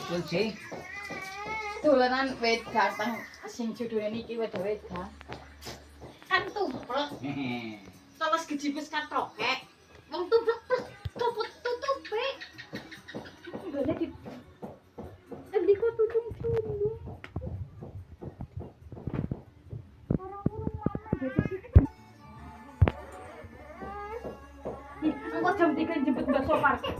kunci. Dolanan wit ganteng sing judulnya niki wit-wit kan tumplek. Teles gejipis katrokek. Wong tumplek tuput tutupe. Nggone di endi kok tutung-tutung. Orang-orang mama gitu sih. Engko jam 3 jemput bakso parkir.